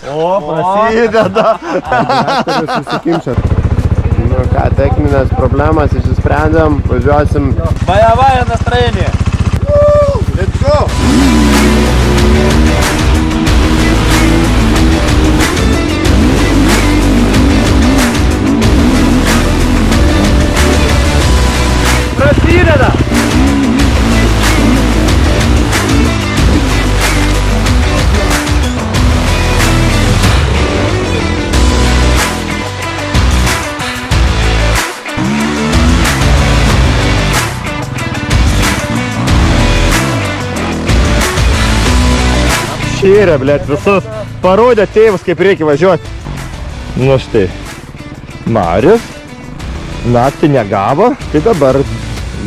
O, prasideda. Susikimšat. Nu ką, techninės problemas išsisprendėm, važiuosim. Боевое настроение. Let's go! Prasideda. Šyrė, blėt, visus parodė tėvus, kaip reikia važiuoti. Nu štai, Marius naktį negavo, tai dabar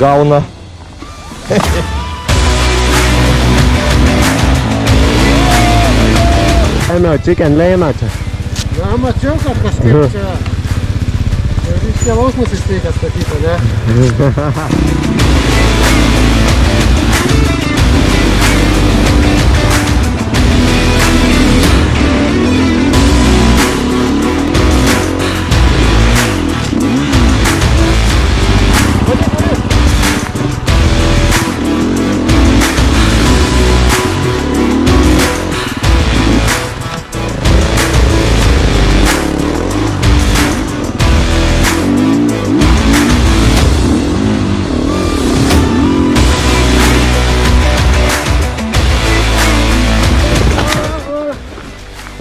gauna. Ėmiau, chicken lėjiną čia. Na, mačiau, kad kažkaip čia ryškėlaus nusisteikęs statyta, ne?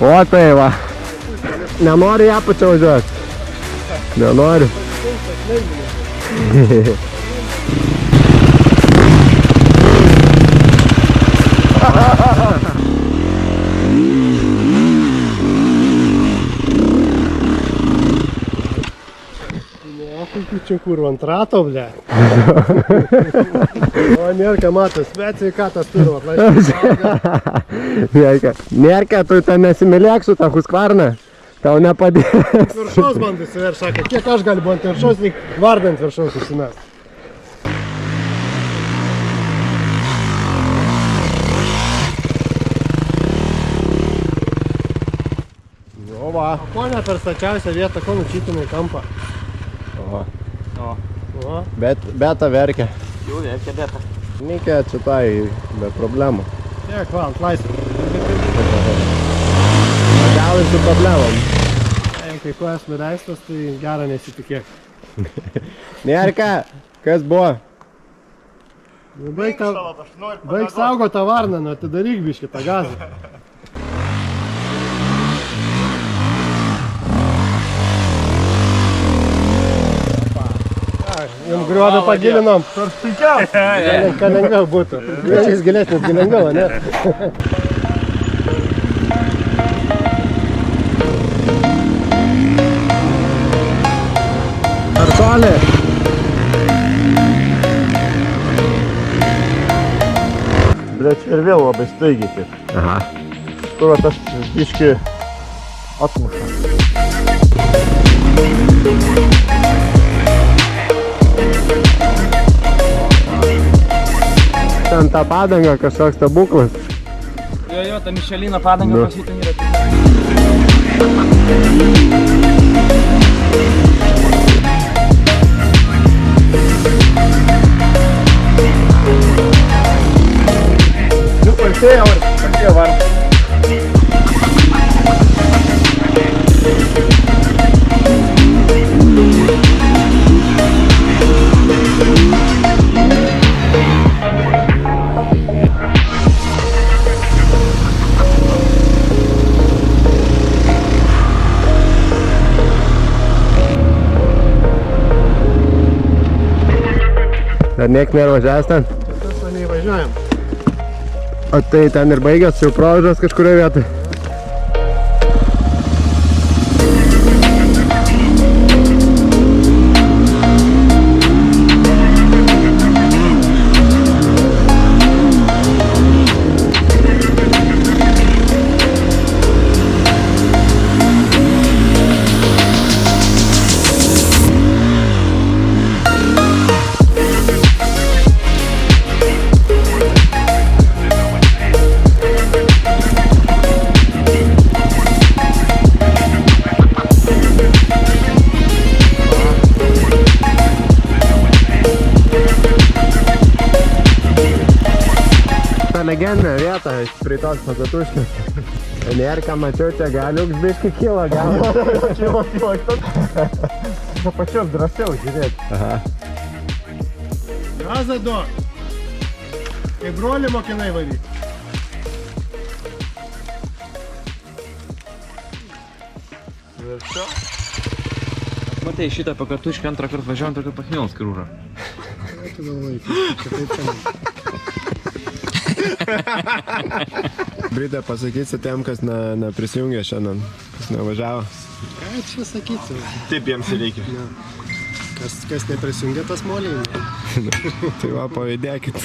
O tai va. Nenori ją pačią važiuoti. Nenori. Čia kur ant rato, ble. O nėrka, matas, bet sveikatas turiu, atlaisvė. Nėrka, tu ten nesimylėk su ta Husqvarna. Tau nepadės. Viršaus bandai suver, sakė, kiek aš galiu ant viršaus, lyg vardant viršaus susimes. Nu va. O ko ne per stačiausią vietą, ko nučytinai kampą? O. Beta verkia. Jau verkia beta. Nikė čia tai be problemų. Tiek, va, ant laisvės. Gal ir su problemom. Kai kojas nuleistas, tai gerą nesitikėk. Nėrka, kas buvo? Baig saugo tą varną, nu atidaryk biškį tą gazą. Jums griuodą pagilinom. Ką lengviau būtų. Griečiais gilesnis, lengviau, ne? Ar toli? Blet, ir vėl labai staigiai taip. Aha. Tu va tas biškį atmuša. Ten ta padanga kažkoks stebuklas. Jo, ta Michelino padanga pas jį ten yra. Nu, partėjo varą. Dar niek nėra važiavęs ten? Tas va neįvažiuojam. O tai ten ir baigęs, jau pravažiuos kažkurioje vietoje? toks pakatuškas. Energija mačiau, čia gali biškai kilo, gal. Kilo. Čia pačios drąsiau žiūrėti. Aha. Gazą duok. Kaip brolį mokinai varyti. Matai, šitą pakartušką antrą kartą važiuojant, tokį pachmėlas krūžą. Tu galvoji, kitaip ten. Brida, pasakysi tiem, kas neprisijungė šiandien, kas nevažiavo. Ką čia sakysiu? Taip jiems reikia. Kas neprisijungė, tas molį. Tai va, pavydėkit.